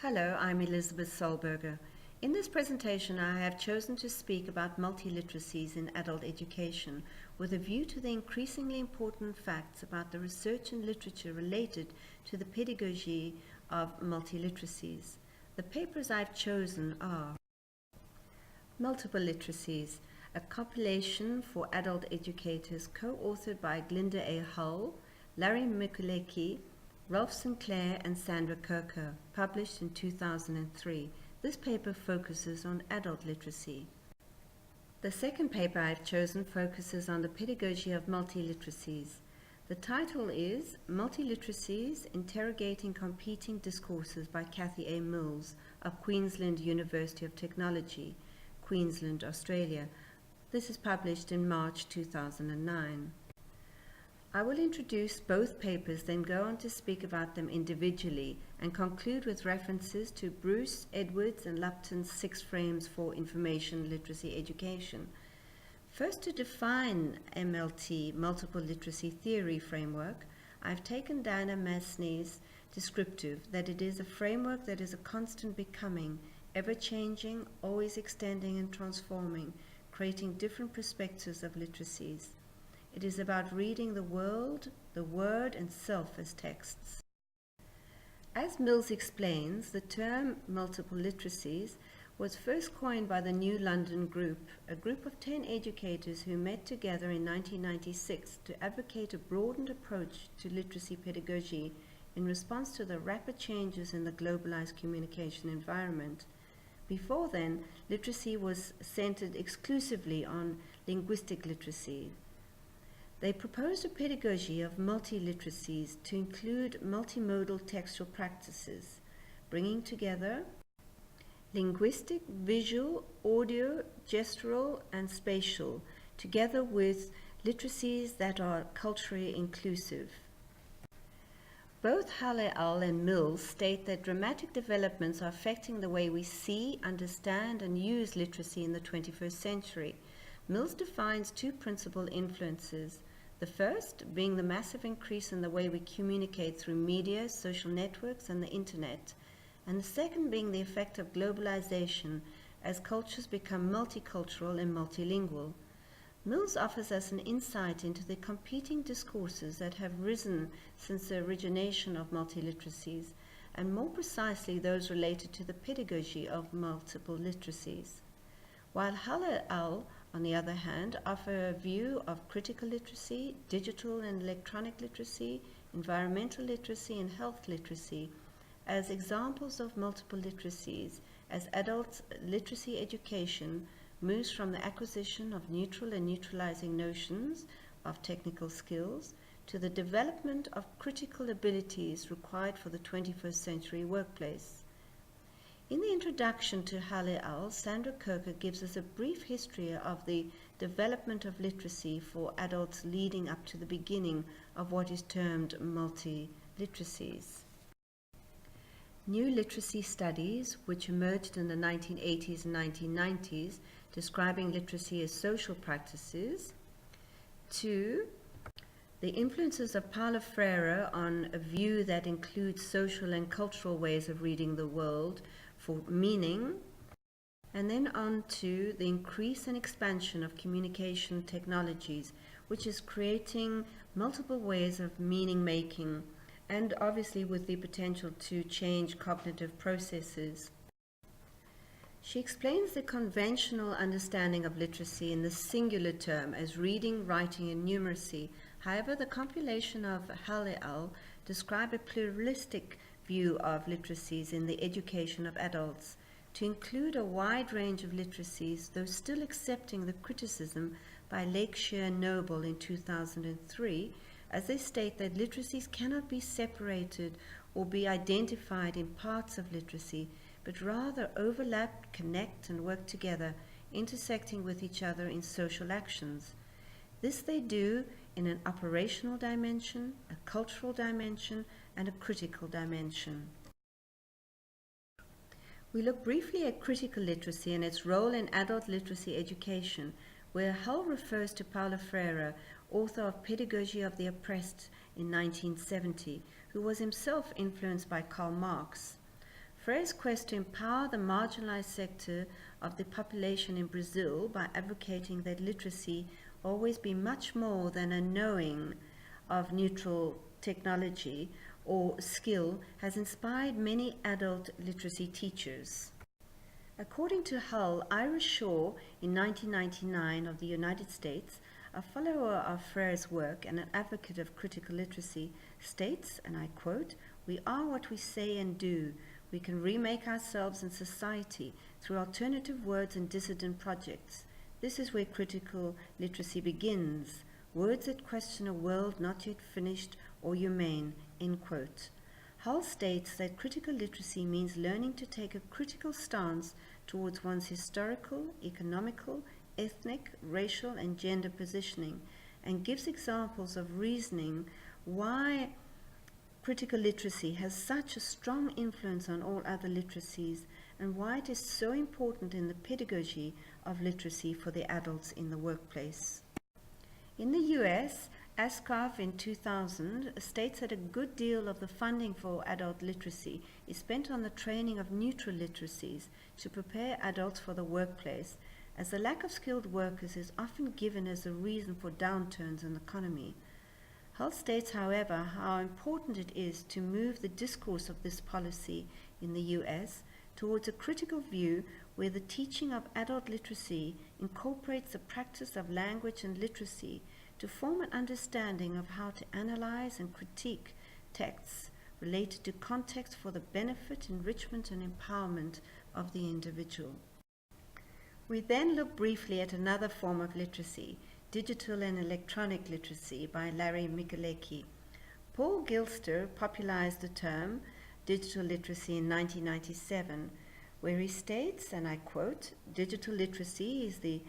Hello, I'm Elizabeth Solberger. In this presentation, I have chosen to speak about multiliteracies in adult education with a view to the increasingly important facts about the research and literature related to the pedagogy of multiliteracies. The papers I've chosen are Multiple Literacies, a compilation for adult educators co-authored by Glinda A. Hull, Larry Mikulecki, Rolf Sinclair and Sandra Kirker, published in 2003. This paper focuses on adult literacy. The second paper I've chosen focuses on the pedagogy of multiliteracies. The title is Multiliteracies, Interrogating Competing Discourses by Cathy A. Mills of Queensland University of Technology, Queensland, Australia. This is published in March 2009. I will introduce both papers, then go on to speak about them individually and conclude with references to Bruce, Edwards and Lupton's 6 frames for information literacy education. First, to define MLT, multiple literacy theory framework, I've taken Diana Masney's descriptive that it is a framework that is a constant becoming, ever-changing, always extending and transforming, creating different perspectives of literacies. It is about reading the world, the word, and self as texts. As Mills explains, the term multiple literacies was first coined by the New London Group, a group of 10 educators who met together in 1996 to advocate a broadened approach to literacy pedagogy in response to the rapid changes in the globalized communication environment. Before then, literacy was centered exclusively on linguistic literacy. They proposed a pedagogy of multiliteracies to include multimodal textual practices, bringing together linguistic, visual, audio, gestural, and spatial, together with literacies that are culturally inclusive. Both Hull et al. And Mills state that dramatic developments are affecting the way we see, understand, and use literacy in the 21st century. Mills defines 2 principal influences. The first being the massive increase in the way we communicate through media, social networks, and the internet, and the second being the effect of globalization as cultures become multicultural and multilingual. Mills offers us an insight into the competing discourses that have risen since the origination of multiliteracies, and more precisely those related to the pedagogy of multiple literacies. While Hull et al., on the other hand, offer a view of critical literacy, digital and electronic literacy, environmental literacy, and health literacy as examples of multiple literacies as adult literacy education moves from the acquisition of neutral and neutralizing notions of technical skills to the development of critical abilities required for the 21st century workplace. In the introduction to Hull et al., Sandra Kirker gives us a brief history of the development of literacy for adults leading up to the beginning of what is termed multiliteracies. New literacy studies, which emerged in the 1980s and 1990s, describing literacy as social practices. 2. The influences of Paulo Freire on a view that includes social and cultural ways of reading the world for meaning, and then on to the increase and expansion of communication technologies, which is creating multiple ways of meaning making, and obviously with the potential to change cognitive processes. She explains the conventional understanding of literacy in the singular term as reading, writing, and numeracy. However, the compilation of Hull et al. Describe a pluralistic view of literacies in the education of adults, to include a wide range of literacies, though still accepting the criticism by Lakeshire and Noble in 2003, as they state that literacies cannot be separated or be identified in parts of literacy, but rather overlap, connect, and work together, intersecting with each other in social actions. This they do in an operational dimension, a cultural dimension, and a critical dimension. We look briefly at critical literacy and its role in adult literacy education, where Hull refers to Paulo Freire, author of Pedagogy of the Oppressed in 1970, who was himself influenced by Karl Marx. Freire's quest to empower the marginalized sector of the population in Brazil by advocating that literacy always be much more than a knowing of neutral technology or skill has inspired many adult literacy teachers. According to Hull, Ira Shaw in 1999 of the United States, a follower of Freire's work and an advocate of critical literacy, states, and I quote, "We are what we say and do. We can remake ourselves and society through alternative words and dissident projects. This is where critical literacy begins. Words that question a world not yet finished or humane," end quote. Hull states that critical literacy means learning to take a critical stance towards one's historical, economical, ethnic, racial, and gender positioning, and gives examples of reasoning why critical literacy has such a strong influence on all other literacies and why it is so important in the pedagogy of literacy for the adults in the workplace. In the US, Askoff in 2000 states that a good deal of the funding for adult literacy is spent on the training of neutral literacies to prepare adults for the workplace, as the lack of skilled workers is often given as a reason for downturns in the economy. Hull states, however, how important it is to move the discourse of this policy in the US towards a critical view where the teaching of adult literacy incorporates the practice of language and literacy to form an understanding of how to analyze and critique texts related to context for the benefit, enrichment, and empowerment of the individual. We then look briefly at another form of literacy, Digital and Electronic Literacy by Larry Michalecki. Paul Gilster popularized the term digital literacy in 1997, where he states, and I quote, "Digital literacy is the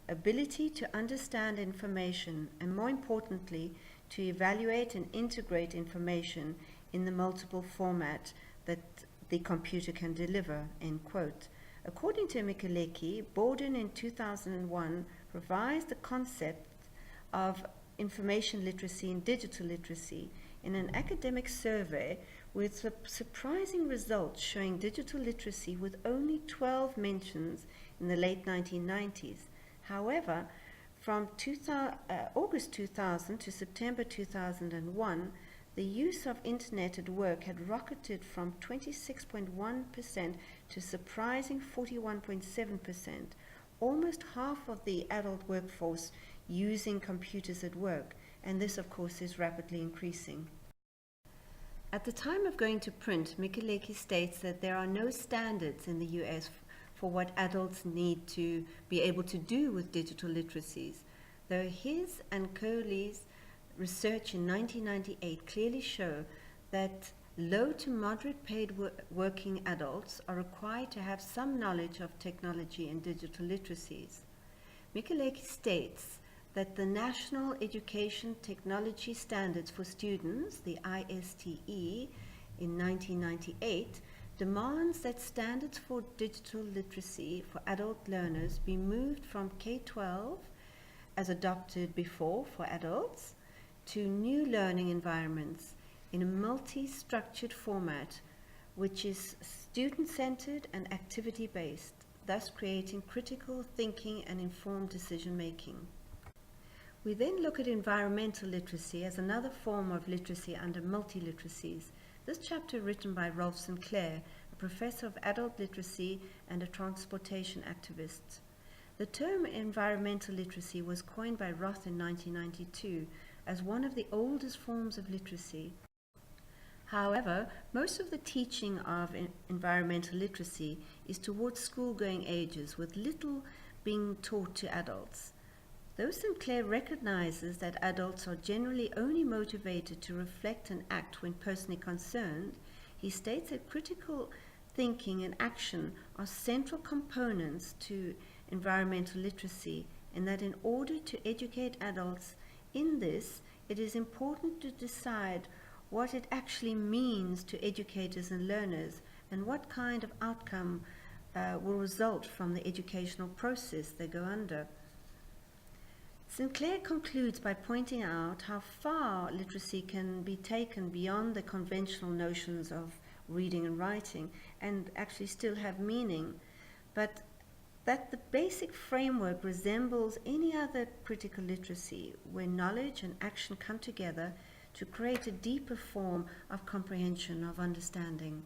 ability to understand information and, more importantly, to evaluate and integrate information in the multiple format that the computer can deliver," end quote. According to Michalecki, Borden in 2001 revised the concept of information literacy and digital literacy in an academic survey with surprising results showing digital literacy with only 12 mentions in the late 1990s. However, from August 2000 to September 2001, the use of internet at work had rocketed from 26.1% to surprising 41.7%, almost half of the adult workforce using computers at work, and this, of course, is rapidly increasing. At the time of going to print, Michalecki states that there are no standards in the US for what adults need to be able to do with digital literacies, though his and Coley's research in 1998 clearly show that low to moderate paid working adults are required to have some knowledge of technology and digital literacies. Michalecki states that the National Education Technology Standards for Students, the ISTE, in 1998, demands that standards for digital literacy for adult learners be moved from K-12, as adopted before for adults, to new learning environments in a multi-structured format which is student-centered and activity-based, thus creating critical thinking and informed decision-making. We then look at environmental literacy as another form of literacy under multiliteracies. This chapter written by Rolf Sinclair, a professor of adult literacy and a transportation activist. The term environmental literacy was coined by Roth in 1992 as one of the oldest forms of literacy. However, most of the teaching of environmental literacy is towards school-going ages, with little being taught to adults. Though Sinclair recognizes that adults are generally only motivated to reflect and act when personally concerned, he states that critical thinking and action are central components to environmental literacy, and that in order to educate adults in this, it is important to decide what it actually means to educators and learners and what kind of outcome will result from the educational process they go under. Sinclair concludes by pointing out how far literacy can be taken beyond the conventional notions of reading and writing and actually still have meaning, but that the basic framework resembles any other critical literacy where knowledge and action come together to create a deeper form of comprehension, of understanding.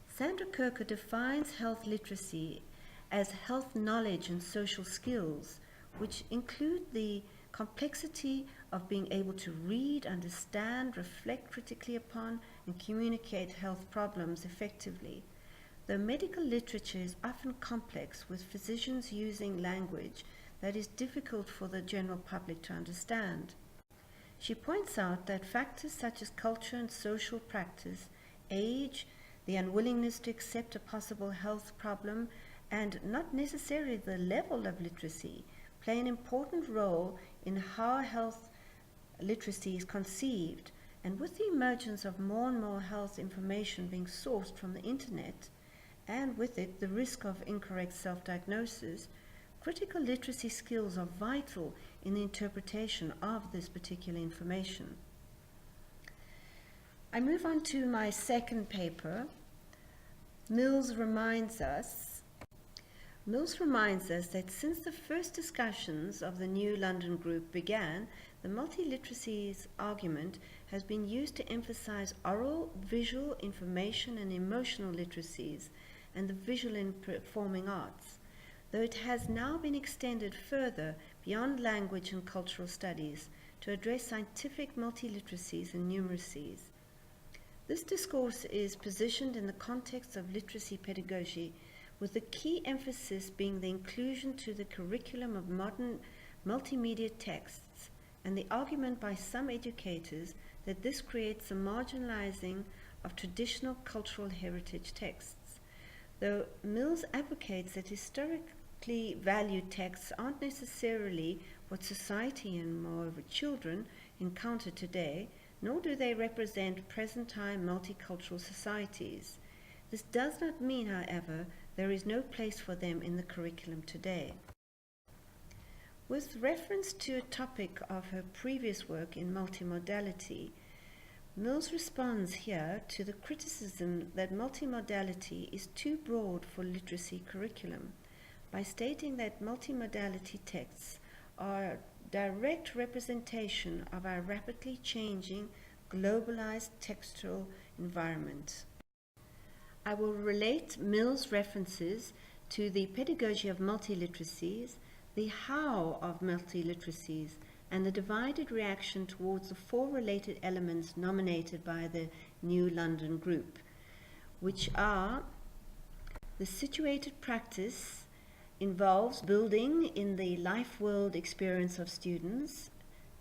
Sandra Kirker defines health literacy as health knowledge and social skills, which include the complexity of being able to read, understand, reflect critically upon, and communicate health problems effectively. Though medical literature is often complex, with physicians using language that is difficult for the general public to understand. She points out that factors such as culture and social practice, age, the unwillingness to accept a possible health problem, and not necessarily the level of literacy, play an important role in how health literacy is conceived. And with the emergence of more and more health information being sourced from the internet, and with it the risk of incorrect self-diagnosis, critical literacy skills are vital in the interpretation of this particular information. I move on to my second paper. Mills reminds us that since the first discussions of the New London Group began, the multiliteracies argument has been used to emphasize oral, visual, information, and emotional literacies, and the visual and performing arts, though it has now been extended further beyond language and cultural studies to address scientific multiliteracies and numeracies. This discourse is positioned in the context of literacy pedagogy, with the key emphasis being the inclusion to the curriculum of modern multimedia texts, and the argument by some educators that this creates a marginalizing of traditional cultural heritage texts. Though Mills advocates that historically valued texts aren't necessarily what society and moreover children encounter today, nor do they represent present-time multicultural societies. This does not mean, however, there is no place for them in the curriculum today. With reference to a topic of her previous work in multimodality, Mills responds here to the criticism that multimodality is too broad for literacy curriculum by stating that multimodality texts are a direct representation of our rapidly changing, globalized textual environment. I will relate Mills' references to the pedagogy of multiliteracies, the how of multiliteracies, and the divided reaction towards the four related elements nominated by the New London Group, which are: the situated practice involves building in the life world experience of students,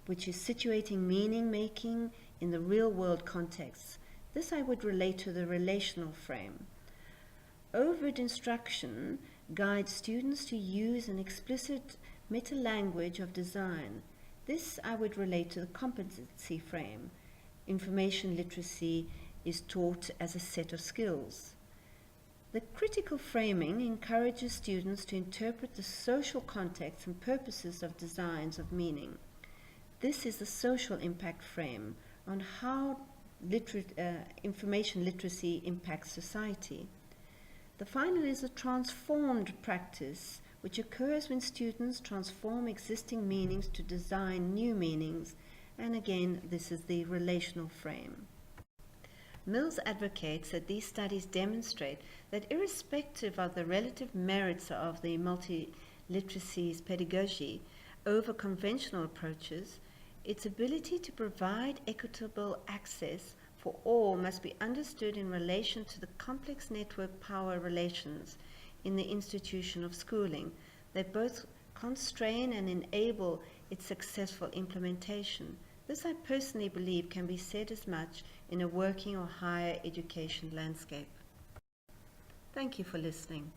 which is situating meaning making in the real world context. This I would relate to the relational frame. Overt instruction guides students to use an explicit meta-language of design. This I would relate to the competency frame. Information literacy is taught as a set of skills. The critical framing encourages students to interpret the social context and purposes of designs of meaning. This is the social impact frame on how information literacy impacts society. The final is a transformed practice, which occurs when students transform existing meanings to design new meanings, and again, this is the relational frame. Mills advocates that these studies demonstrate that irrespective of the relative merits of the multiliteracies pedagogy over conventional approaches, its ability to provide equitable access for all must be understood in relation to the complex network power relations in the institution of schooling that both constrain and enable its successful implementation. This I personally believe can be said as much in a working or higher education landscape. Thank you for listening.